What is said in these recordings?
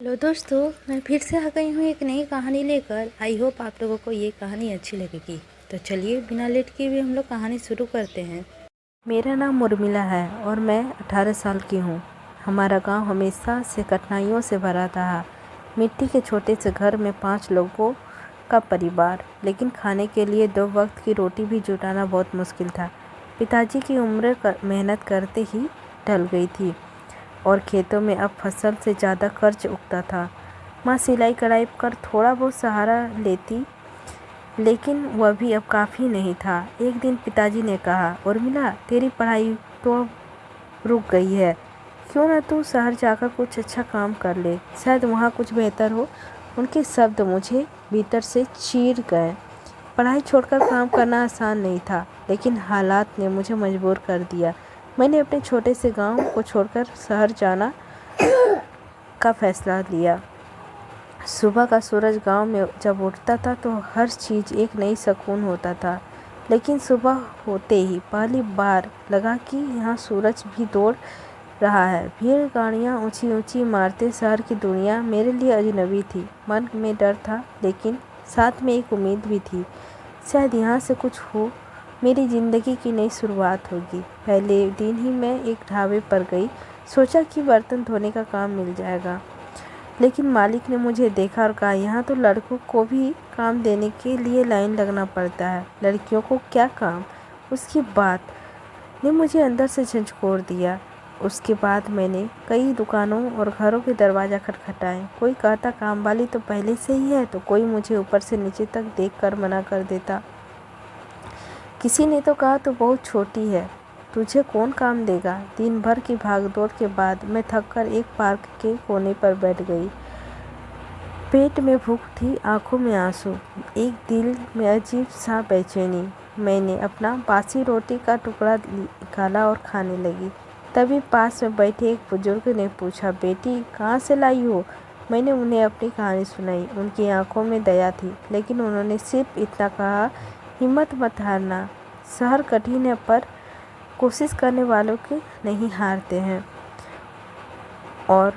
Hello दोस्तों, मैं फिर से आ गई हूँ एक नई कहानी लेकर। आई होप आप लोगों को ये कहानी अच्छी लगेगी। तो चलिए बिना लेट किए हुए हम लोग कहानी शुरू करते हैं। मेरा नाम उर्मिला है और मैं 18 साल की हूँ। हमारा गांव हमेशा से कठिनाइयों से भरा रहा। मिट्टी के छोटे से घर में 5 लोगों का परिवार, लेकिन खाने के लिए 2 वक्त की रोटी भी जुटाना बहुत मुश्किल था। पिताजी की उम्र मेहनत करते ही ढल गई थी और खेतों में अब फसल से ज़्यादा कर्ज उगता था। माँ सिलाई कढ़ाई कर थोड़ा बहुत सहारा लेती, लेकिन वह भी अब काफ़ी नहीं था। एक दिन पिताजी ने कहा, उर्मिला, तेरी पढ़ाई तो अब रुक गई है, क्यों ना तू शहर जाकर कुछ अच्छा काम कर ले, शायद वहाँ कुछ बेहतर हो। उनके शब्द मुझे भीतर से चीर गए। पढ़ाई छोड़कर काम करना आसान नहीं था, लेकिन हालात ने मुझे मजबूर कर दिया। मैंने अपने छोटे से गांव को छोड़कर शहर जाना का फैसला लिया। सुबह का सूरज गांव में जब उठता था तो हर चीज़ एक नई सुकून होता था। लेकिन सुबह होते ही पहली बार लगा कि यहाँ सूरज भी दौड़ रहा है। भीड़, गाड़ियाँ, ऊंची ऊंची इमारतें, शहर की दुनिया मेरे लिए अजनबी थी। मन में डर था, लेकिन साथ में एक उम्मीद भी थी। शायद यहाँ से कुछ हो, मेरी ज़िंदगी की नई शुरुआत होगी। पहले दिन ही मैं एक ढाबे पर गई। सोचा कि बर्तन धोने का काम मिल जाएगा, लेकिन मालिक ने मुझे देखा और कहा, यहाँ तो लड़कों को भी काम देने के लिए लाइन लगना पड़ता है, लड़कियों को क्या काम। उसकी बात ने मुझे अंदर से झंझोर दिया। उसके बाद मैंने कई दुकानों और घरों के दरवाज़ा खटखटाए। कोई कहता काम वाली तो पहले से ही है, तो कोई मुझे ऊपर से नीचे तक देखकर मना कर देता। किसी ने तो कहा तो बहुत छोटी है, तुझे कौन काम देगा। दिन भर की भागदौड़ के बाद मैं थककर एक पार्क के कोने पर बैठ गई। पेट में भूख थी, आंखों में आंसू, एक दिल में अजीब सा बेचैनी। मैंने अपना बासी रोटी का टुकड़ा निकाला और खाने लगी। तभी पास में बैठे एक बुजुर्ग ने पूछा, बेटी कहाँ से लाई हो। मैंने उन्हें अपनी कहानी सुनाई। उनकी आंखों में दया थी, लेकिन उन्होंने सिर्फ इतना कहा, हिम्मत मत हारना, शहर कठिन है पर कोशिश करने वालों के नहीं हारते हैं। और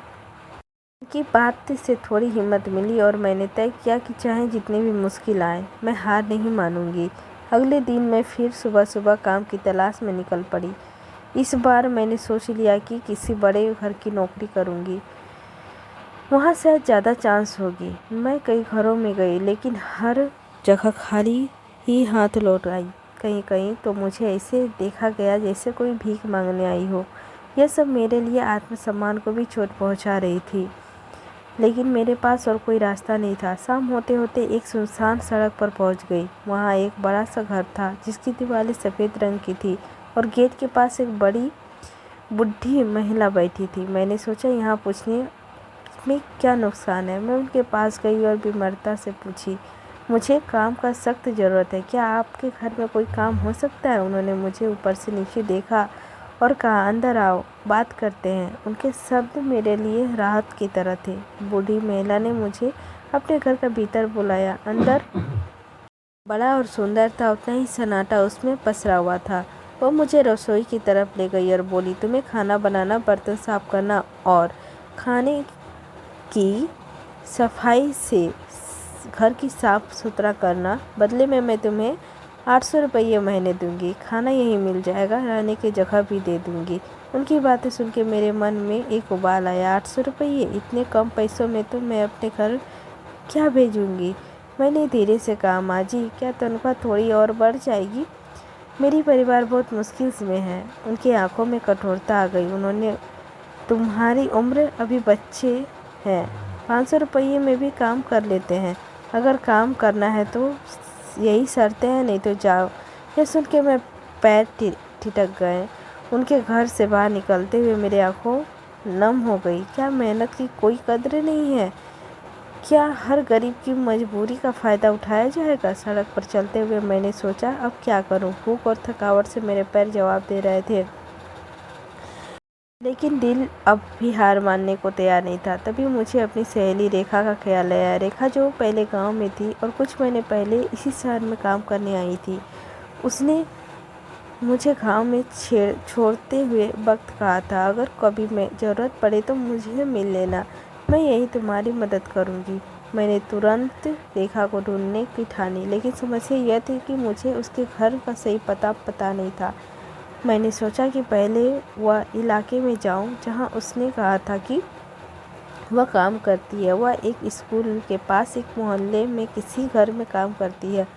उनकी बात से थोड़ी हिम्मत मिली और मैंने तय किया कि चाहे जितनी भी मुश्किल आए, मैं हार नहीं मानूंगी। अगले दिन मैं फिर सुबह सुबह काम की तलाश में निकल पड़ी। इस बार मैंने सोच लिया कि किसी बड़े घर की नौकरी करूंगी, वहाँ शायद ज़्यादा चांस होगी। मैं कई घरों में गई, लेकिन हर जगह खाली ही हाथ लौट आई। कहीं कहीं तो मुझे ऐसे देखा गया जैसे कोई भीख मांगने आई हो। यह सब मेरे लिए आत्मसम्मान को भी चोट पहुंचा रही थी, लेकिन मेरे पास और कोई रास्ता नहीं था। शाम होते होते एक सुनसान सड़क पर पहुंच गई। वहाँ एक बड़ा सा घर था, जिसकी दीवारें सफ़ेद रंग की थी और गेट के पास एक बड़ी बूढ़ी महिला बैठी थी। मैंने सोचा, यहाँ पूछने में क्या नुकसान है। मैं उनके पास गई और विनम्रता से पूछी, मुझे काम का सख्त ज़रूरत है, क्या आपके घर में कोई काम हो सकता है। उन्होंने मुझे ऊपर से नीचे देखा और कहा, अंदर आओ, बात करते हैं। उनके शब्द मेरे लिए राहत की तरह थे। बूढ़ी महिला ने मुझे अपने घर का भीतर बुलाया। अंदर बड़ा और सुंदर था, उतना ही सन्नाटा उसमें पसरा हुआ था। वो मुझे रसोई की तरफ ले गई और बोली, तुम्हें खाना बनाना, बर्तन साफ करना और खाने की सफाई से घर की साफ सुथरा करना, बदले में मैं तुम्हें 800 रुपये महीने दूंगी। खाना यहीं मिल जाएगा, रहने की जगह भी दे दूंगी। उनकी बातें सुन के मेरे मन में एक उबाल आया। 800 रुपये, इतने कम पैसों में तो मैं अपने घर क्या भेजूंगी। मैंने धीरे से कहा, माँ जी, क्या तनख्वाह थोड़ी और बढ़ जाएगी। मेरी परिवार बहुत मुश्किल में है। उनकी आंखों में कठोरता आ गई। उन्होंने, तुम्हारी उम्र, अभी बच्चे हैं, 500 रुपये में भी काम कर लेते हैं। अगर काम करना है तो यही शर्तें हैं, नहीं तो जाओ। यह सुन के मैं पैर ठिठक गए। उनके घर से बाहर निकलते हुए मेरी आंखों नम हो गई। क्या मेहनत की कोई कद्र नहीं है। क्या हर गरीब की मजबूरी का फ़ायदा उठाया जाएगा। सड़क पर चलते हुए मैंने सोचा, अब क्या करूं। भूख और थकावट से मेरे पैर जवाब दे रहे थे, लेकिन दिल अब भी हार मानने को तैयार नहीं था। तभी मुझे अपनी सहेली रेखा का ख्याल आया। रेखा जो पहले गांव में थी और कुछ महीने पहले इसी शहर में काम करने आई थी। उसने मुझे गांव में छोड़ते हुए वक्त कहा था, अगर कभी मैं ज़रूरत पड़े तो मुझे मिल लेना। मैं यही तुम्हारी मदद करूँगी। मैंने तुरंत रेखा को ढूंढने की ठानी, लेकिन समस्या यह थी कि मुझे उसके घर का सही पता नहीं था। मैंने सोचा कि पहले वह इलाके में जाऊं जहां उसने कहा था कि वह काम करती है। वह एक स्कूल के पास एक मोहल्ले में किसी घर में काम करती है।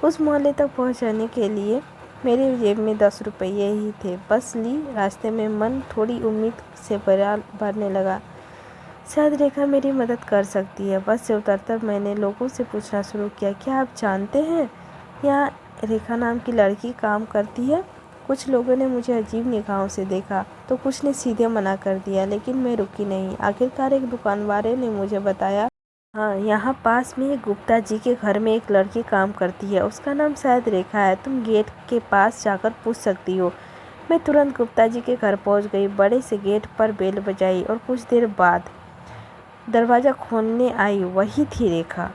उस मोहल्ले तक पहुंचने के लिए मेरे जेब में 10 रुपये ही थे। बस ली, रास्ते में मन थोड़ी उम्मीद से भरने लगा। शायद रेखा मेरी मदद कर सकती है। बस से उतरकर मैंने लोगों से पूछना शुरू किया, क्या आप जानते हैं यहाँ रेखा नाम की लड़की काम करती है? कुछ लोगों ने मुझे अजीब निगाहों से देखा तो कुछ ने सीधे मना कर दिया, लेकिन मैं रुकी नहीं। आखिरकार एक दुकान वाले ने मुझे बताया, हाँ, यहाँ पास में गुप्ता जी के घर में एक लड़की काम करती है। उसका नाम शायद रेखा है। तुम गेट के पास जाकर पूछ सकती हो। मैं तुरंत गुप्ता जी के घर पहुँच गई। बड़े से गेट पर बेल बजाई और कुछ देर बाद दरवाज़ा खोलने आई। वही थी रेखा।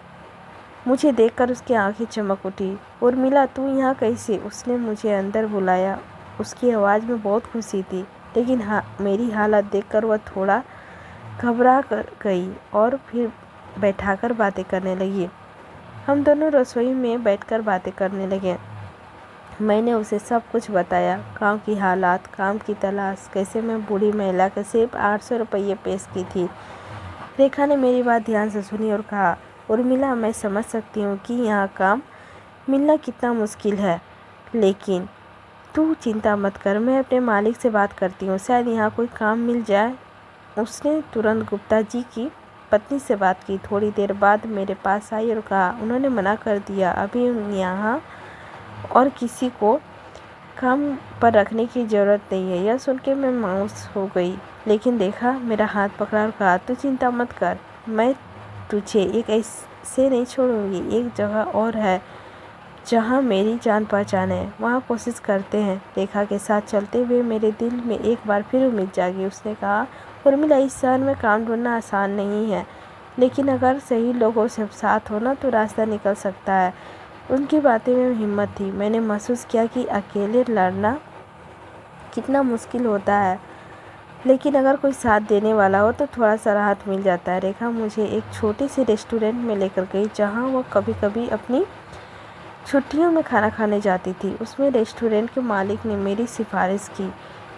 मुझे देखकर उसकी आंखें चमक उठी। उर्मिला, तू यहाँ कैसे? उसने मुझे अंदर बुलाया। उसकी आवाज़ में बहुत खुशी थी, लेकिन मेरी हालत देखकर वह थोड़ा घबरा गई और फिर बैठाकर बातें करने लगी। हम दोनों रसोई में बैठकर बातें करने लगे। मैंने उसे सब कुछ बताया, गांव की हालात, काम की तलाश, कैसे मैं बूढ़ी महिला के सिर्फ 800 रुपये पेश की थी। रेखा ने मेरी बात ध्यान से सुनी और कहा, उर्मिला, मैं समझ सकती हूँ कि यहाँ काम मिलना कितना मुश्किल है, लेकिन तू चिंता मत कर, मैं अपने मालिक से बात करती हूँ, शायद यहाँ कोई काम मिल जाए। उसने तुरंत गुप्ता जी की पत्नी से बात की। थोड़ी देर बाद मेरे पास आई और कहा, उन्होंने मना कर दिया, अभी यहाँ और किसी को काम पर रखने की ज़रूरत नहीं है। यह सुन के मैं मायूस हो गई, लेकिन देखा, मेरा हाथ पकड़ा और कहा, तू चिंता मत कर, मैं तुझे एक ऐसे नहीं छोड़ूंगी। एक जगह और है जहाँ मेरी जान पहचान है, वहाँ कोशिश करते हैं। रेखा के साथ चलते हुए मेरे दिल में एक बार फिर उम्मीद जागी। उसने कहा, उर्मिला, इस शहर में काम ढूंढना आसान नहीं है, लेकिन अगर सही लोगों से साथ हो ना तो रास्ता निकल सकता है। उनकी बातें में हिम्मत थी। मैंने महसूस किया कि अकेले लड़ना कितना मुश्किल होता है, लेकिन अगर कोई साथ देने वाला हो तो थोड़ा सा राहत मिल जाता है। रेखा मुझे एक छोटे से रेस्टोरेंट में लेकर गई, जहां वह कभी कभी अपनी छुट्टियों में खाना खाने जाती थी। उसमें रेस्टोरेंट के मालिक ने मेरी सिफारिश की।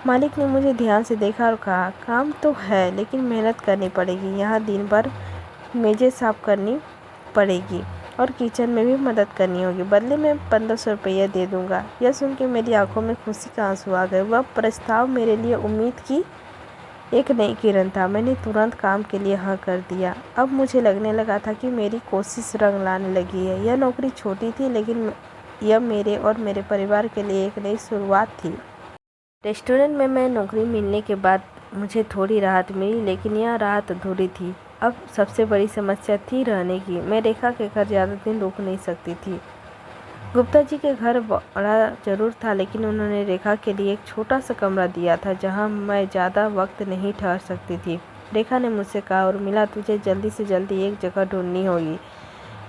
मालिक ने मुझे ध्यान से देखा और कहा, काम तो है, लेकिन मेहनत करनी पड़ेगी। यहाँ दिन भर मेज़ें साफ करनी पड़ेगी और किचन में भी मदद करनी होगी। बदले में 1500 रुपये दे दूँगा। यह सुन के मेरी आंखों में खुशी का आंसू आ गए। वह प्रस्ताव मेरे लिए उम्मीद की एक नई किरण था। मैंने तुरंत काम के लिए हाँ कर दिया। अब मुझे लगने लगा था कि मेरी कोशिश रंग लाने लगी है। यह नौकरी छोटी थी, लेकिन यह मेरे और मेरे परिवार के लिए एक नई शुरुआत थी। रेस्टोरेंट में मैं नौकरी मिलने के बाद मुझे थोड़ी राहत मिली, लेकिन यह राहत अधूरी थी। अब सबसे बड़ी समस्या थी रहने की। मैं रेखा के घर ज़्यादा दिन रुक नहीं सकती थी। गुप्ता जी के घर बड़ा ज़रूर था, लेकिन उन्होंने रेखा के लिए एक छोटा सा कमरा दिया था जहां मैं ज़्यादा वक्त नहीं ठहर सकती थी। रेखा ने मुझसे कहा, उर्मिला, तुझे जल्दी से जल्दी एक जगह ढूंढनी होगी।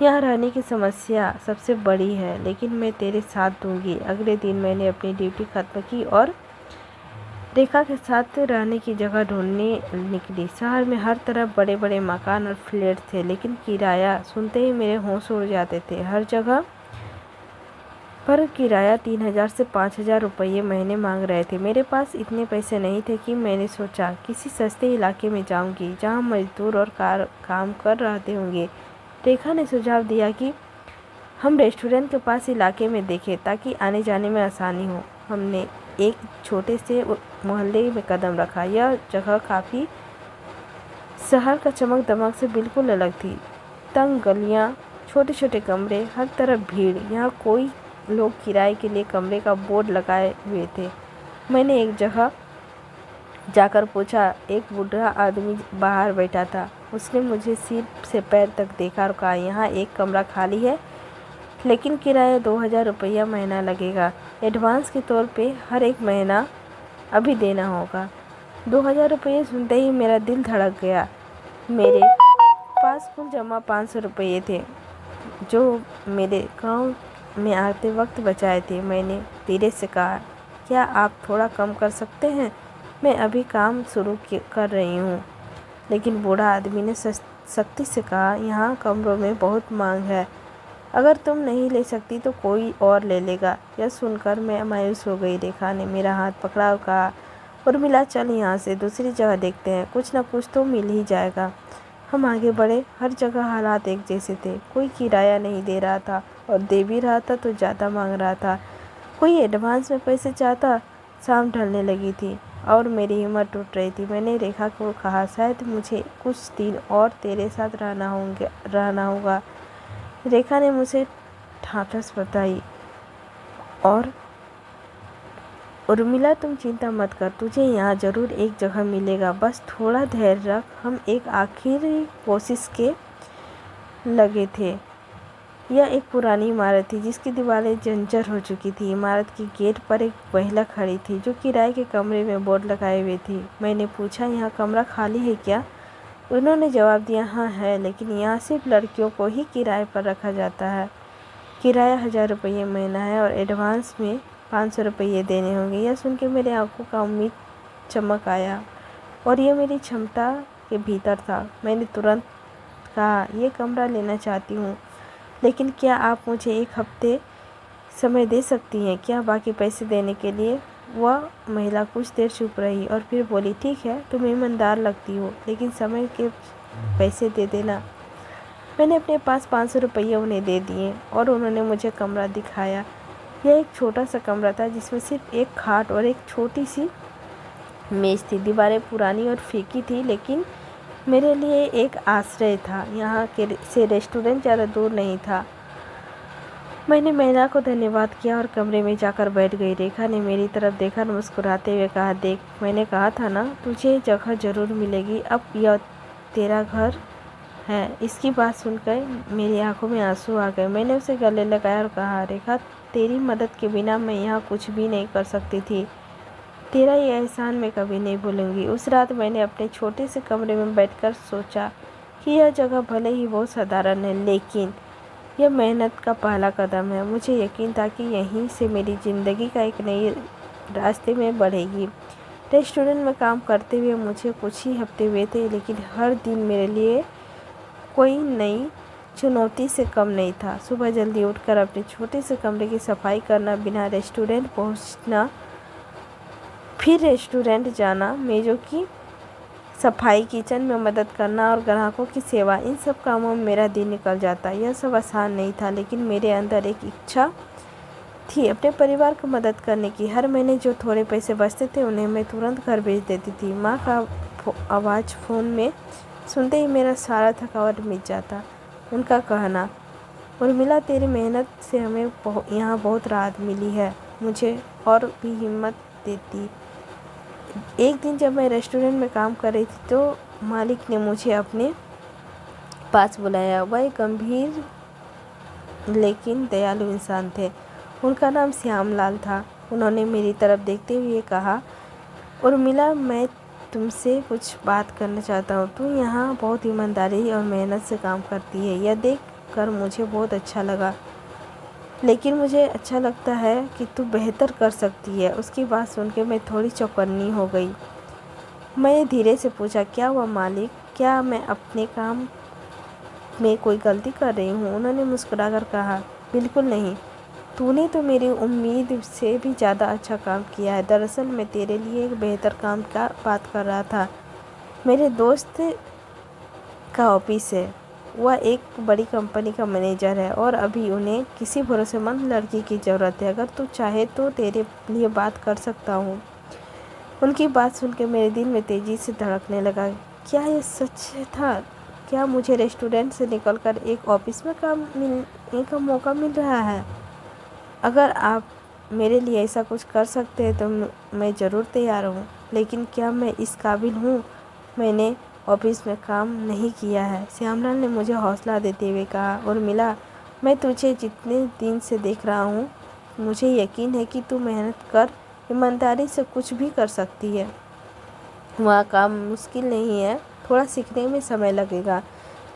यहाँ रहने की समस्या सबसे बड़ी है, लेकिन मैं तेरे साथ दूंगी। अगले दिन मैंने अपनी ड्यूटी खत्म की और रेखा के साथ रहने की जगह ढूंढने निकली। शहर में हर तरफ बड़े बड़े मकान और फ्लैट थे, लेकिन किराया सुनते ही मेरे होश उड़ जाते थे। हर जगह पर किराया 3000 से 5000 रुपये महीने मांग रहे थे। मेरे पास इतने पैसे नहीं थे कि मैंने सोचा किसी सस्ते इलाके में जाऊंगी जहां मजदूर और काम कर रहते होंगे। रेखा ने सुझाव दिया कि हम रेस्टोरेंट के पास इलाके में देखें ताकि आने जाने में आसानी हो। हमने एक छोटे से मोहल्ले में कदम रखा। यह जगह काफ़ी शहर का चमक दमक से बिल्कुल अलग थी। तंग गलियाँ, छोटे छोटे कमरे, हर तरफ भीड़। यहाँ कोई लोग किराए के लिए कमरे का बोर्ड लगाए हुए थे। मैंने एक जगह जाकर पूछा। एक बूढ़ा आदमी बाहर बैठा था। उसने मुझे सिर से पैर तक देखा और कहा, यहाँ एक कमरा खाली है, लेकिन किराया 2000 रुपया महीना लगेगा। एडवांस के तौर पे हर एक महीना अभी देना होगा। 2000 रुपये सुनते ही मेरा दिल धड़क गया। मेरे पास कुल जमा 500 रुपये थे, जो मेरे गांव में आते वक्त बचाए थे। मैंने धीरे से कहा, क्या आप थोड़ा कम कर सकते हैं? मैं अभी काम शुरू कर रही हूँ। लेकिन बूढ़ा आदमी ने सख्ती से कहा, यहाँ कमरों में बहुत मांग है, अगर तुम नहीं ले सकती तो कोई और ले लेगा। यह सुनकर मैं मायूस हो गई। रेखा ने मेरा हाथ पकड़ा और कहा, उर्मिला चल यहाँ से, दूसरी जगह देखते हैं, कुछ ना कुछ तो मिल ही जाएगा। हम आगे बढ़े। हर जगह हालात एक जैसे थे। कोई किराया नहीं दे रहा था और दे भी रहा था तो ज़्यादा मांग रहा था। कोई एडवांस में पैसे चाहता। शाम ढलने लगी थी और मेरी हिम्मत टूट रही थी। मैंने रेखा को कहा, शायद मुझे कुछ दिन और तेरे साथ रहना होगा। रेखा ने मुझे ठाठस बताई और उर्मिला तुम चिंता मत कर, तुझे यहाँ ज़रूर एक जगह मिलेगा, बस थोड़ा धैर्य रख। हम एक आखिरी कोशिश के लगे थे। यह एक पुरानी इमारत थी जिसकी दीवारें जर्जर हो चुकी थी। इमारत की गेट पर एक महिला खड़ी थी जो किराए के कमरे में बोर्ड लगाए हुए थी। मैंने पूछा, यहाँ कमरा खाली है क्या? उन्होंने जवाब दिया, हाँ है, लेकिन यहाँ सिर्फ लड़कियों को ही किराए पर रखा जाता है। किराया 1000 रुपये महीना है और एडवांस में 500 रुपये देने होंगे। यह सुन के मेरे आंखों का उम्मीद चमक आया और यह मेरी क्षमता के भीतर था। मैंने तुरंत कहा, ये कमरा लेना चाहती हूँ, लेकिन क्या आप मुझे 1 हफ्ते समय दे सकती हैं क्या, बाकी पैसे देने के लिए? वह महिला कुछ देर चुप रही और फिर बोली, ठीक है, तुम ईमानदार लगती हो, लेकिन समय के पैसे दे देना। मैंने अपने पास 500 रुपये उन्हें दे दिए और उन्होंने मुझे कमरा दिखाया। यह एक छोटा सा कमरा था जिसमें सिर्फ एक खाट और एक छोटी सी मेज़ थी। दीवारें पुरानी और फीकी थी, लेकिन मेरे लिए एक आश्रय था। यहाँ से रेस्टोरेंट ज़्यादा दूर नहीं था। मैंने महिला को धन्यवाद किया और कमरे में जाकर बैठ गई। रेखा ने मेरी तरफ देखा और मुस्कुराते हुए कहा, देख, मैंने कहा था ना, तुझे जगह ज़रूर मिलेगी। अब यह तेरा घर है। इसकी बात सुनकर मेरी आंखों में आंसू आ गए। मैंने उसे गले लगाया और कहा, रेखा, तेरी मदद के बिना मैं यहाँ कुछ भी नहीं कर सकती थी। तेरा ये एहसान मैं कभी नहीं भूलूंगी। उस रात मैंने अपने छोटे से कमरे में बैठकर सोचा कि यह जगह भले ही बहुत साधारण है, लेकिन यह मेहनत का पहला कदम है। मुझे यकीन था कि यहीं से मेरी ज़िंदगी का एक नई रास्ते में बढ़ेगी। रेस्टोरेंट में काम करते हुए मुझे कुछ ही हफ्ते हुए थे, लेकिन हर दिन मेरे लिए कोई नई चुनौती से कम नहीं था। सुबह जल्दी उठकर अपने छोटे से कमरे की सफाई करना, बिना रेस्टोरेंट पहुंचना, फिर रेस्टोरेंट जाना, मेज़ों की सफाई, किचन में मदद करना और ग्राहकों की सेवा, इन सब कामों में मेरा दिन निकल जाता। यह सब आसान नहीं था, लेकिन मेरे अंदर एक इच्छा थी अपने परिवार को मदद करने की। हर महीने जो थोड़े पैसे बचते थे उन्हें मैं तुरंत घर भेज देती थी। माँ का आवाज़ फ़ोन में सुनते ही मेरा सारा थकावट मिट जाता। उनका कहना, उर्मिला, तेरी मेहनत से हमें यहाँ बहुत राहत मिली है, मुझे और भी हिम्मत देती। एक दिन जब मैं रेस्टोरेंट में काम कर रही थी तो मालिक ने मुझे अपने पास बुलाया। वह एक गंभीर लेकिन दयालु इंसान थे। उनका नाम श्यामलाल था। उन्होंने मेरी तरफ देखते हुए कहा, उर्मिला, मैं तुमसे कुछ बात करना चाहता हूँ। तू यहाँ बहुत ईमानदारी और मेहनत से काम करती है, यह देख कर मुझे बहुत अच्छा लगा, लेकिन मुझे अच्छा लगता है कि तू बेहतर कर सकती है। उसकी बात सुनकर मैं थोड़ी चौकन्नी हो गई। मैंने धीरे से पूछा, क्या हुआ मालिक, क्या मैं अपने काम में कोई गलती कर रही हूँ? उन्होंने मुस्कुराकर कहा, बिल्कुल नहीं, तूने तो मेरी उम्मीद से भी ज़्यादा अच्छा काम किया है। दरअसल मैं तेरे लिए एक बेहतर काम का बात कर रहा था। मेरे दोस्त का ऑफिस है, वह एक बड़ी कंपनी का मैनेजर है और अभी उन्हें किसी भरोसेमंद लड़की की ज़रूरत है। अगर तू चाहे तो तेरे लिए बात कर सकता हूँ। उनकी बात सुनकर मेरे दिल में तेज़ी से धड़कने लगा। क्या यह सच था? क्या मुझे रेस्टोरेंट से निकलकर एक ऑफिस में काम मिलने का मौका मिल रहा है? अगर आप मेरे लिए ऐसा कुछ कर सकते हैं तो मैं ज़रूर तैयार हूँ, लेकिन क्या मैं इस काबिल हूँ? मैंने ऑफिस में काम नहीं किया है। श्यामलाल ने मुझे हौसला देते हुए कहा, उर्मिला, मैं तुझे जितने दिन से देख रहा हूँ, मुझे यकीन है कि तू मेहनत कर, ईमानदारी से कुछ भी कर सकती है। वहाँ काम मुश्किल नहीं है, थोड़ा सीखने में समय लगेगा,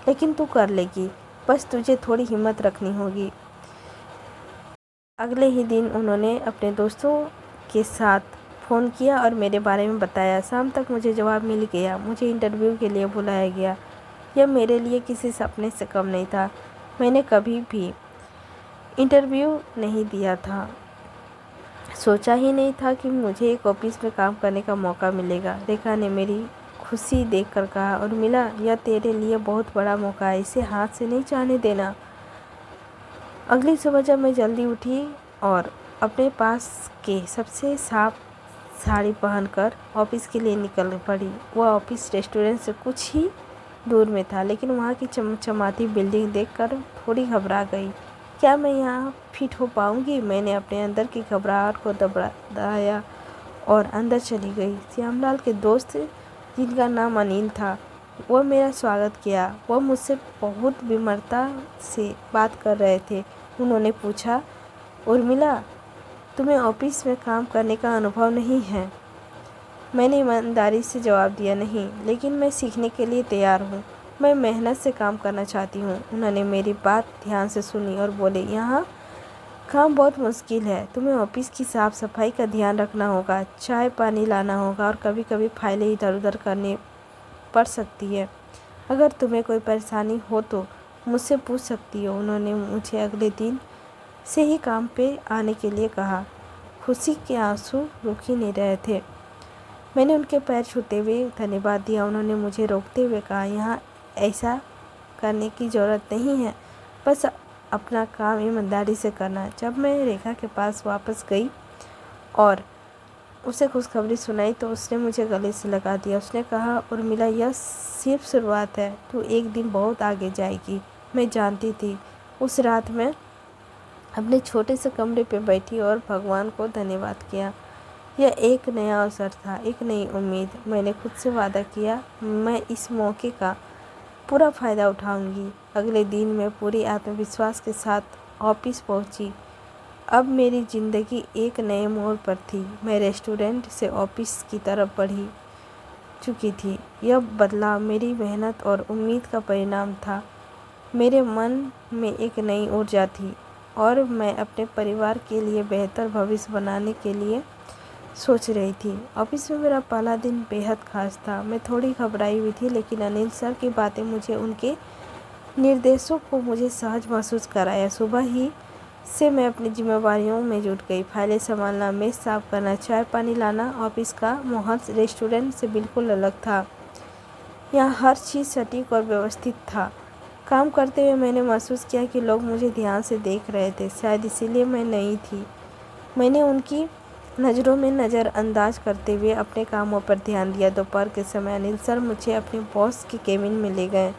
लेकिन तू कर लेगी, बस तुझे थोड़ी हिम्मत रखनी होगी। अगले ही दिन उन्होंने अपने दोस्तों के साथ फ़ोन किया और मेरे बारे में बताया। शाम तक मुझे जवाब मिल गया। मुझे इंटरव्यू के लिए बुलाया गया। यह मेरे लिए किसी सपने से कम नहीं था। मैंने कभी भी इंटरव्यू नहीं दिया था, सोचा ही नहीं था कि मुझे एक ऑफिस में काम करने का मौका मिलेगा। रेखा ने मेरी खुशी देखकर कहा, उर्मिला, यह तेरे लिए बहुत बड़ा मौका है, इसे हाथ से नहीं जाने देना। अगली सुबह जब मैं जल्दी उठी और अपने पास के सबसे साफ साड़ी पहनकर ऑफिस के लिए निकल पड़ी। वह ऑफिस रेस्टोरेंट से कुछ ही दूर में था, लेकिन वहाँ की चमचमाती बिल्डिंग देखकर थोड़ी घबरा गई। क्या मैं यहाँ फिट हो पाऊँगी? मैंने अपने अंदर की घबराहट को दबाया और अंदर चली गई। श्यामलाल के दोस्त, जिनका नाम अनिल था, वह मेरा स्वागत किया। वह मुझसे बहुत विनम्रता से बात कर रहे थे। उन्होंने पूछा, उर्मिला, तुम्हें ऑफिस में काम करने का अनुभव नहीं है? मैंने ईमानदारी से जवाब दिया, नहीं, लेकिन मैं सीखने के लिए तैयार हूँ। मैं मेहनत से काम करना चाहती हूँ। उन्होंने मेरी बात ध्यान से सुनी और बोले, यहाँ काम बहुत मुश्किल है। तुम्हें ऑफिस की साफ सफाई का ध्यान रखना होगा, चाय पानी लाना होगा और कभी कभी फाइलें इधर उधर करनी पड़ सकती है। अगर तुम्हें कोई परेशानी हो तो मुझसे पूछ सकती हो। उन्होंने मुझे अगले दिन से ही काम पे आने के लिए कहा। खुशी के आंसू रुक ही नहीं रहे थे। मैंने उनके पैर छूते हुए धन्यवाद दिया। उन्होंने मुझे रोकते हुए कहा, यहाँ ऐसा करने की ज़रूरत नहीं है, बस अपना काम ईमानदारी से करना। जब मैं रेखा के पास वापस गई और उसे खुशखबरी सुनाई तो उसने मुझे गले से लगा दिया। उसने कहा, उर्मिला, यह सिर्फ शुरुआत है, तू एक दिन बहुत आगे जाएगी। मैं जानती थी। उस रात मैं अपने छोटे से कमरे पे बैठी और भगवान को धन्यवाद किया। यह एक नया अवसर था, एक नई उम्मीद। मैंने खुद से वादा किया, मैं इस मौके का पूरा फ़ायदा उठाऊंगी। अगले दिन मैं पूरी आत्मविश्वास के साथ ऑफिस पहुंची। अब मेरी ज़िंदगी एक नए मोड़ पर थी। मैं रेस्टोरेंट से ऑफिस की तरफ बढ़ी चुकी थी। यह बदलाव मेरी मेहनत और उम्मीद का परिणाम था। मेरे मन में एक नई ऊर्जा थी और मैं अपने परिवार के लिए बेहतर भविष्य बनाने के लिए सोच रही थी। ऑफिस में मेरा पहला दिन बेहद खास था। मैं थोड़ी घबराई हुई थी, लेकिन अनिल सर की बातें मुझे उनके निर्देशों को मुझे सहज महसूस कराया। सुबह ही से मैं अपनी जिम्मेवारियों में जुट गई। फाइलें संभालना, मेज साफ करना, चाय पानी लाना। ऑफिस का माहौल रेस्टोरेंट से बिल्कुल अलग था। यहाँ हर चीज़ सटीक और व्यवस्थित था। काम करते हुए मैंने महसूस किया कि लोग मुझे ध्यान से देख रहे थे। शायद इसीलिए मैं नई थी। मैंने उनकी नज़रों में नज़रअंदाज करते हुए अपने कामों पर ध्यान दिया। दोपहर के समय अनिल सर मुझे अपने बॉस के केबिन में ले गए।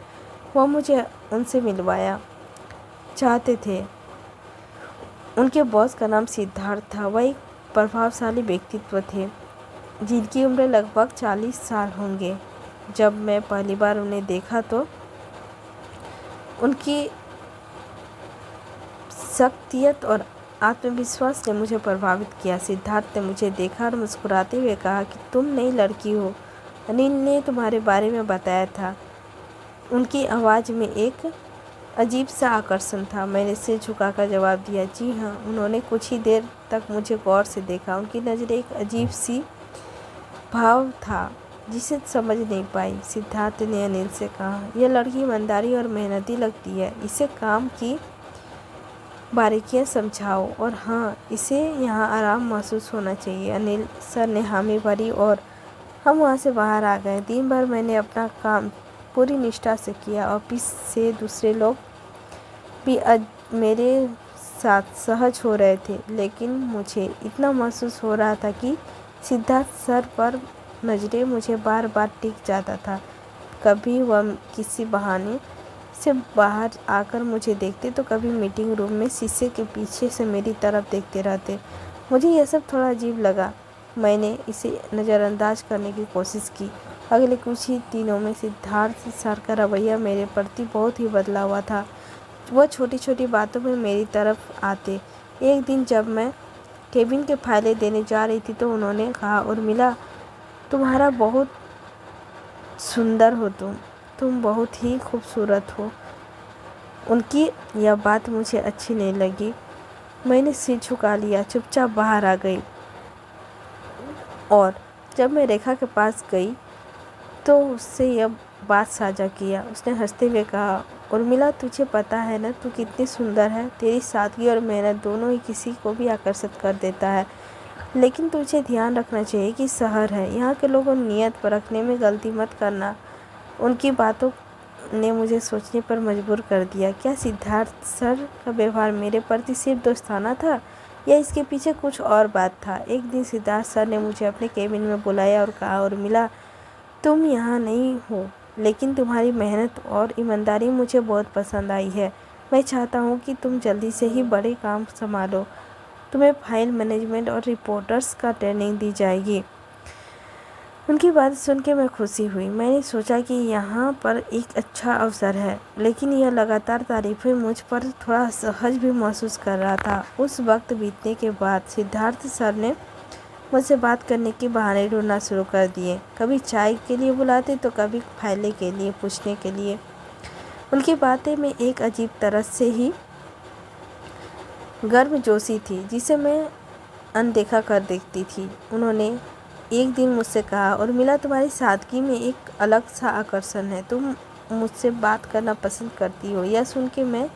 वह मुझे उनसे मिलवाया चाहते थे। उनके बॉस का नाम सिद्धार्थ था। वह एक प्रभावशाली व्यक्तित्व थे, जिनकी उम्र लगभग 40 साल होंगे। जब मैं पहली बार उन्हें देखा तो उनकी शख्सियत और आत्मविश्वास ने मुझे प्रभावित किया। सिद्धार्थ ने मुझे देखा और मुस्कुराते हुए कहा कि तुम नई लड़की हो, अनिल ने तुम्हारे बारे में बताया था। उनकी आवाज़ में एक अजीब सा आकर्षण था। मैंने सिर झुकाकर जवाब दिया, जी हाँ। उन्होंने कुछ ही देर तक मुझे गौर से देखा। उनकी नज़रें एक अजीब सी भाव था जिसे समझ नहीं पाई। सिद्धार्थ ने अनिल से कहा, यह लड़की ईमानदारी और मेहनती लगती है, इसे काम की बारीकियां समझाओ और हाँ, इसे यहाँ आराम महसूस होना चाहिए। अनिल सर ने हामी भरी और हम वहाँ से बाहर आ गए। दिन भर मैंने अपना काम पूरी निष्ठा से किया। ऑफिस से दूसरे लोग भी मेरे साथ सहज हो रहे थे, लेकिन मुझे इतना महसूस हो रहा था कि सिद्धार्थ सर पर नज़रें मुझे बार बार टिक जाता था। कभी वह किसी बहाने से बाहर आकर मुझे देखते तो कभी मीटिंग रूम में शीशे के पीछे से मेरी तरफ देखते रहते। मुझे यह सब थोड़ा अजीब लगा। मैंने इसे नज़रअंदाज करने की कोशिश की। अगले कुछ ही दिनों में सिद्धार्थ सर का रवैया मेरे प्रति बहुत ही बदला हुआ था। वह छोटी छोटी बातों में मेरी तरफ आते। एक दिन जब मैं केबिन के फाइलें देने जा रही थी तो उन्होंने कहा, उर्मिला, तुम्हारा बहुत सुंदर हो, तुम बहुत ही खूबसूरत हो। उनकी यह बात मुझे अच्छी नहीं लगी। मैंने सिर झुका लिया, चुपचाप बाहर आ गई। और जब मैं रेखा के पास गई तो उससे यह बात साझा किया। उसने हंसते हुए कहा, उर्मिला, तुझे पता है ना तू कितनी सुंदर है। तेरी सादगी और मेहनत दोनों ही किसी को भी आकर्षित कर देता है। लेकिन तुझे ध्यान रखना चाहिए कि शहर है, यहाँ के लोगों नियत परखने में गलती मत करना। उनकी बातों ने मुझे सोचने पर मजबूर कर दिया। क्या सिद्धार्थ सर का व्यवहार मेरे प्रति सिर्फ दोस्ताना था या इसके पीछे कुछ और बात था? एक दिन सिद्धार्थ सर ने मुझे अपने केबिन में बुलाया और कहा, उर्मिला, तुम यहाँ नहीं हो, लेकिन तुम्हारी मेहनत और ईमानदारी मुझे बहुत पसंद आई है। मैं चाहता हूँ कि तुम जल्दी से ही बड़े काम संभालो। तुम्हें फाइल मैनेजमेंट और रिपोर्टर्स का ट्रेनिंग दी जाएगी। उनकी बात सुन के मैं खुशी हुई। मैंने सोचा कि यहाँ पर एक अच्छा अवसर है, लेकिन यह लगातार तारीफें मुझ पर थोड़ा असहज भी महसूस कर रहा था। उस वक्त बीतने के बाद सिद्धार्थ सर ने मुझसे बात करने के बहाने ढूंढना शुरू कर दिए। कभी चाय के लिए बुलाते तो कभी फाइलें के लिए पूछने के लिए। उनकी बातें में एक अजीब तरह से ही गर्मजोशी थी जिसे मैं अनदेखा कर देखती थी। उन्होंने एक दिन मुझसे कहा, उर्मिला, तुम्हारी सादगी में एक अलग सा आकर्षण है। तुम मुझसे बात करना पसंद करती हो। यह सुन के मैं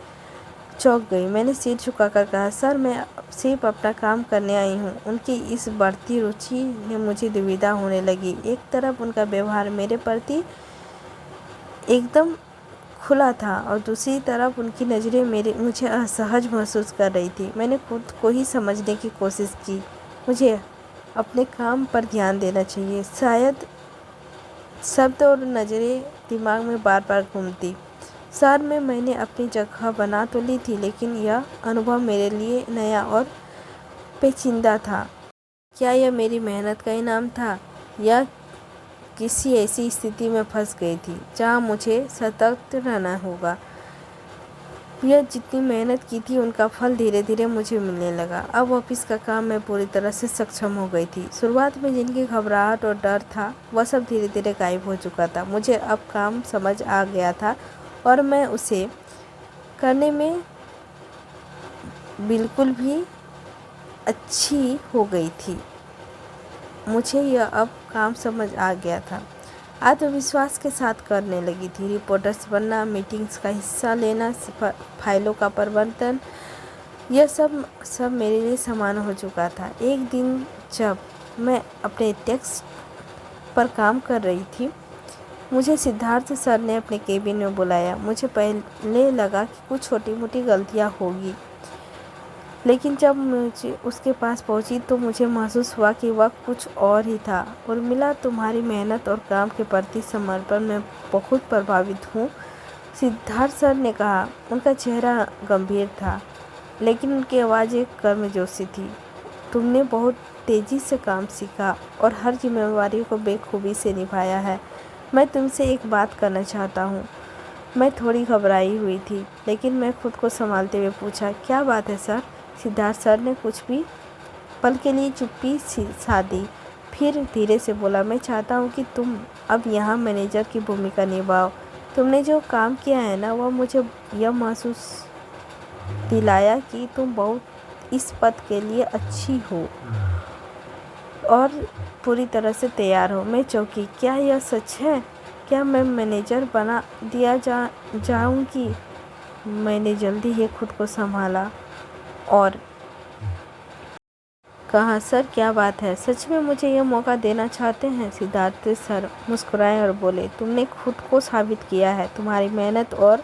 चौंक गई। मैंने सिर झुकाकर कहा, सर, मैं सिर्फ अपना काम करने आई हूँ। उनकी इस बढ़ती रुचि ने मुझे दुविधा होने लगी। एक तरफ उनका व्यवहार मेरे प्रति एकदम खुला था और दूसरी तरफ उनकी नज़रें मुझे असहज महसूस कर रही थी। मैंने खुद को ही समझने की कोशिश की। मुझे अपने काम पर ध्यान देना चाहिए। शायद शब्द और नज़रें दिमाग में बार बार घूमती। शहर में मैंने अपनी जगह बना तो ली थी, लेकिन यह अनुभव मेरे लिए नया और पेचीदा था। क्या यह मेरी मेहनत का इनाम था या किसी ऐसी स्थिति में फंस गई थी जहां मुझे सतर्क रहना होगा? यह जितनी मेहनत की थी उनका फल धीरे धीरे मुझे मिलने लगा। अब ऑफिस का काम मैं पूरी तरह से सक्षम हो गई थी। शुरुआत में जिनकी घबराहट और डर था वह सब धीरे धीरे गायब हो चुका था। मुझे अब काम समझ आ गया था और मैं उसे करने में बिल्कुल भी अच्छी हो गई थी। मुझे यह अब काम समझ आ गया था। आत्मविश्वास के साथ करने लगी थी। रिपोर्टर्स बनना, मीटिंग्स का हिस्सा लेना, फाइलों का प्रबंधन, यह सब मेरे लिए समान हो चुका था। एक दिन जब मैं अपने टेक्स्ट पर काम कर रही थी, मुझे सिद्धार्थ सर ने अपने केबिन में बुलाया। मुझे पहले लगा कि कुछ छोटी मोटी गलतियाँ होगी, लेकिन जब मुझे उसके पास पहुंची तो मुझे महसूस हुआ कि वह कुछ और ही था। उर्मिला, तुम्हारी मेहनत और काम के प्रति समर्पण में बहुत प्रभावित हूँ, सिद्धार्थ सर ने कहा। उनका चेहरा गंभीर था, लेकिन उनकी आवाज़ एक गर्मजोशी थी। तुमने बहुत तेज़ी से काम सीखा और हर जिम्मेवारी को बेखूबी से निभाया है। मैं तुमसे एक बात करना चाहता हूँ। मैं थोड़ी घबराई हुई थी, लेकिन मैं खुद को संभालते हुए पूछा, क्या बात है सर? सिद्धार्थ सर ने कुछ भी पल के लिए चुप्पी साधी, फिर धीरे से बोला, मैं चाहता हूँ कि तुम अब यहाँ मैनेजर की भूमिका निभाओ। तुमने जो काम किया है ना, वह मुझे यह महसूस दिलाया कि तुम बहुत इस पद के लिए अच्छी हो और पूरी तरह से तैयार हो। मैं चौंकी। क्या यह सच है? क्या मैं मैनेजर बना दिया जाऊँगी? मैंने जल्दी ही खुद को संभाला और कहा, सर, क्या बात है? सच में मुझे यह मौका देना चाहते हैं? सिद्धार्थ सर मुस्कुराए और बोले, तुमने खुद को साबित किया है। तुम्हारी मेहनत और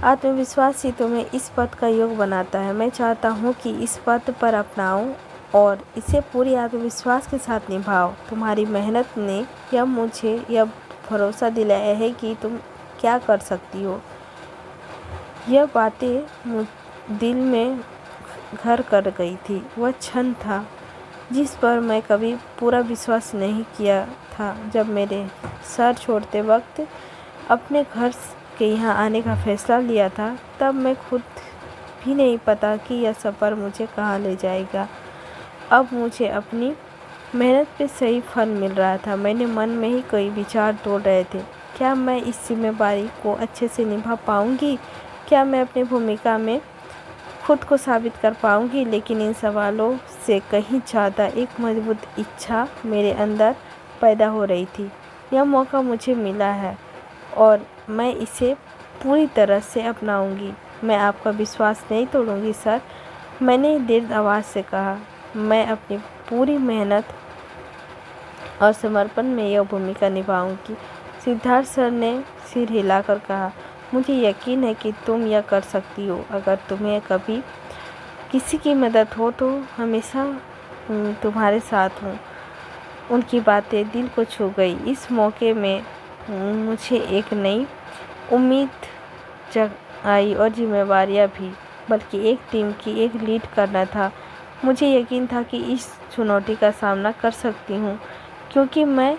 आत्मविश्वास ही तुम्हें इस पद का योग्य बनाता है। मैं चाहता हूँ कि इस पद पर अपनाओ और इसे पूरी आत्मविश्वास के साथ निभाओ। तुम्हारी मेहनत ने मुझे यह भरोसा दिलाया है कि तुम क्या कर सकती हो। यह बातें दिल में घर कर गई थी। वह क्षण था जिस पर मैं कभी पूरा विश्वास नहीं किया था। जब मेरे सर छोड़ते वक्त अपने घर के यहाँ आने का फैसला लिया था, तब मैं खुद भी नहीं पता कि यह सफ़र मुझे कहाँ ले जाएगा। अब मुझे अपनी मेहनत पे सही फल मिल रहा था। मैंने मन में ही कई विचार तोड़ रहे थे। क्या मैं इस जिम्मेदारी को अच्छे से निभा पाऊँगी? क्या मैं अपनी भूमिका में खुद को साबित कर पाऊंगी, लेकिन इन सवालों से कहीं ज़्यादा एक मजबूत इच्छा मेरे अंदर पैदा हो रही थी। यह मौका मुझे मिला है और मैं इसे पूरी तरह से अपनाऊंगी। मैं आपका विश्वास नहीं तोड़ूंगी सर, मैंने दृढ़ आवाज़ से कहा। मैं अपनी पूरी मेहनत और समर्पण में यह भूमिका निभाऊंगी। सिद्धार्थ सर ने सिर हिलाकर कहा, मुझे यकीन है कि तुम यह कर सकती हो। अगर तुम्हें कभी किसी की मदद हो तो हमेशा तुम्हारे साथ हूँ। उनकी बातें दिल को छू गई। इस मौके में मुझे एक नई उम्मीद जग आई और जिम्मेवारियाँ भी, बल्कि एक टीम की एक लीड करना था। मुझे यकीन था कि इस चुनौती का सामना कर सकती हूँ, क्योंकि मैं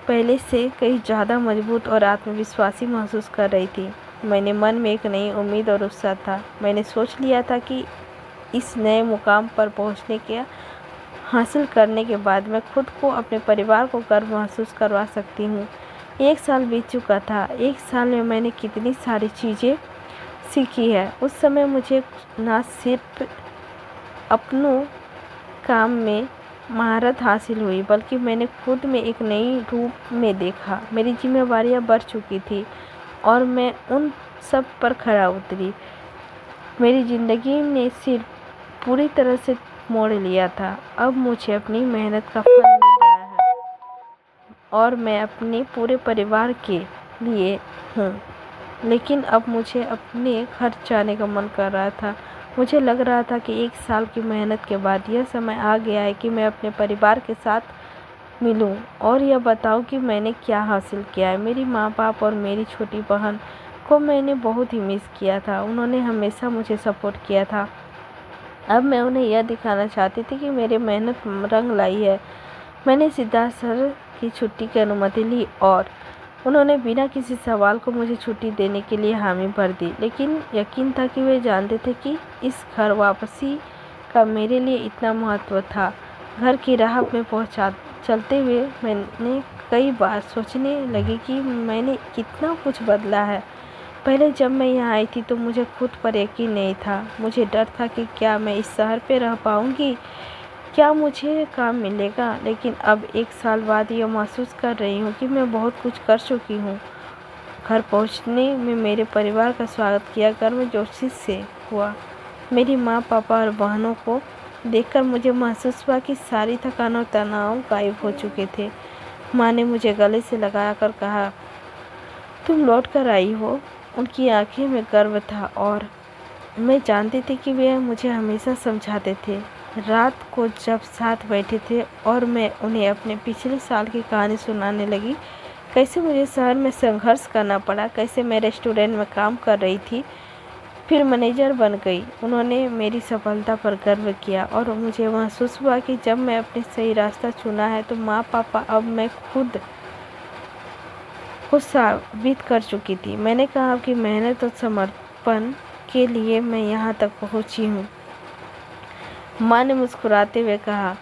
पहले से कहीं ज़्यादा मजबूत और आत्मविश्वासी महसूस कर रही थी। मैंने मन में एक नई उम्मीद और उत्साह था। मैंने सोच लिया था कि इस नए मुकाम पर पहुँचने के हासिल करने के बाद मैं खुद को, अपने परिवार को गर्व महसूस करवा सकती हूँ। 1 साल बीत चुका था। 1 साल में मैंने कितनी सारी चीज़ें सीखी है। उस समय मुझे न सिर्फ अपनों काम में महारत हासिल हुई, बल्कि मैंने खुद में एक नई रूप में देखा। मेरी जिम्मेवारियां बढ़ चुकी थी और मैं उन सब पर खरा उतरी। मेरी ज़िंदगी ने सिर्फ पूरी तरह से मोड़ लिया था। अब मुझे अपनी मेहनत का फल मिल रहा है और मैं अपने पूरे परिवार के लिए हूँ। लेकिन अब मुझे अपने घर जाने का मन कर रहा था। मुझे लग रहा था कि 1 साल की मेहनत के बाद यह समय आ गया है कि मैं अपने परिवार के साथ मिलूं और यह बताऊं कि मैंने क्या हासिल किया है। मेरी माँ बाप और मेरी छोटी बहन को मैंने बहुत ही मिस किया था। उन्होंने हमेशा मुझे सपोर्ट किया था। अब मैं उन्हें यह दिखाना चाहती थी कि मेरी मेहनत रंग लाई है। मैंने सिद्धार्थ सर की छुट्टी की अनुमति ली और उन्होंने बिना किसी सवाल को मुझे छुट्टी देने के लिए हामी भर दी। लेकिन यकीन था कि वे जानते थे कि इस घर वापसी का मेरे लिए इतना महत्व था। घर की राह में चलते हुए मैंने कई बार सोचने लगी कि मैंने कितना कुछ बदला है। पहले जब मैं यहाँ आई थी तो मुझे खुद पर यकीन नहीं था। मुझे डर था कि क्या मैं इस शहर पे रह पाऊँगी, क्या मुझे काम मिलेगा। लेकिन अब 1 साल बाद यह महसूस कर रही हूँ कि मैं बहुत कुछ कर चुकी हूँ। घर पहुँचने में मेरे परिवार का स्वागत किया गर्मजोशी से हुआ। मेरी माँ, पापा और बहनों को देखकर मुझे महसूस हुआ कि सारी थकान और तनाव गायब हो चुके थे। माँ ने मुझे गले से लगाकर कहा, तुम लौट कर आई हो। उनकी आंखें में गर्व था और मैं जानती थी कि वे मुझे हमेशा समझाते थे। रात को जब साथ बैठे थे और मैं उन्हें अपने पिछले साल की कहानी सुनाने लगी, कैसे मुझे शहर में संघर्ष करना पड़ा, कैसे मैं रेस्टोरेंट में काम कर रही थी, फिर मैनेजर बन गई। उन्होंने मेरी सफलता पर गर्व किया और मुझे महसूस हुआ कि जब मैं अपने सही रास्ता चुना है तो माँ पापा, अब मैं खुद को साबित कर चुकी थी। मैंने कहा कि मेहनत और समर्पण के लिए मैं यहाँ तक पहुँची हूँ। माँ ने मुस्कुराते हुए कहा,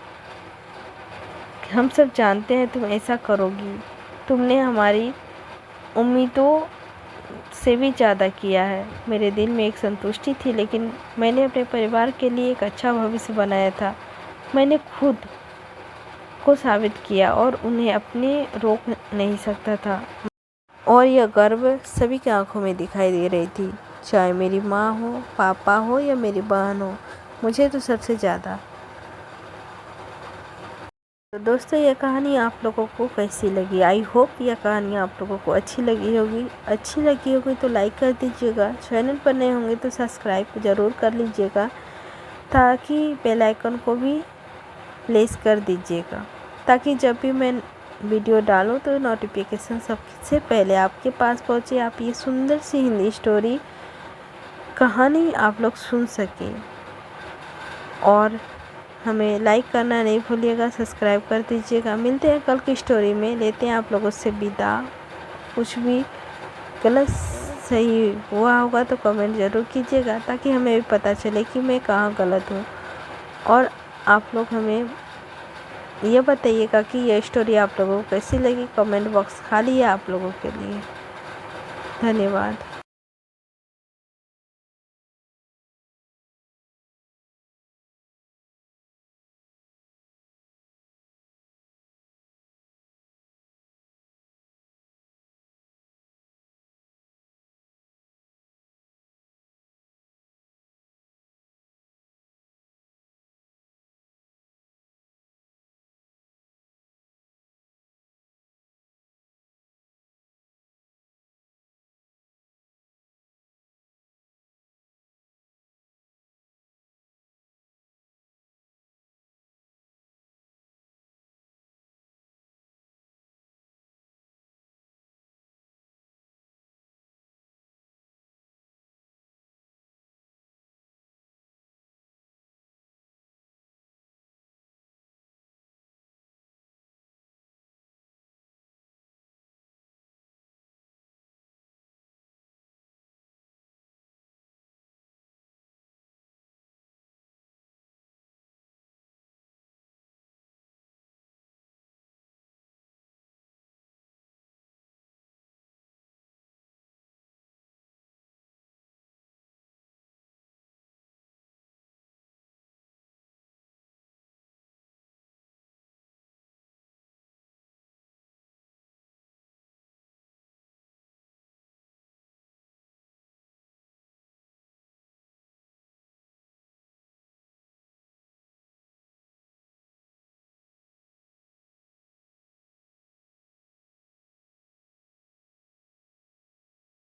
हम सब जानते हैं तुम ऐसा करोगी। तुमने हमारी उम्मीदों से भी ज़्यादा किया है। मेरे दिल में एक संतुष्टि थी, लेकिन मैंने अपने परिवार के लिए एक अच्छा भविष्य बनाया था। मैंने खुद को साबित किया और उन्हें अपने रोक नहीं सकता था। और यह गर्व सभी की आंखों में दिखाई दे रही थी, चाहे मेरी माँ हो, पापा हो या मेरी बहन हो, मुझे तो सबसे ज़्यादा। तो दोस्तों, यह कहानी आप लोगों को कैसी लगी? आई होप यह कहानी आप लोगों को अच्छी लगी होगी तो लाइक कर दीजिएगा। चैनल पर नए होंगे तो सब्सक्राइब ज़रूर कर लीजिएगा, ताकि बेल आइकन को भी प्रेस कर दीजिएगा, ताकि जब भी मैं वीडियो डालूं तो नोटिफिकेशन सबसे पहले आपके पास पहुंचे। आप ये सुंदर सी हिंदी स्टोरी कहानी आप लोग सुन सकें। और हमें लाइक करना नहीं भूलिएगा, सब्सक्राइब कर दीजिएगा। मिलते हैं कल की स्टोरी में, लेते हैं आप लोगों से विदा। कुछ भी गलत सही हुआ होगा तो कमेंट ज़रूर कीजिएगा, ताकि हमें भी पता चले कि मैं कहाँ गलत हूँ। और आप लोग हमें ये बताइएगा कि यह स्टोरी आप लोगों को कैसी लगी। कमेंट बॉक्स खाली है आप लोगों के लिए। धन्यवाद।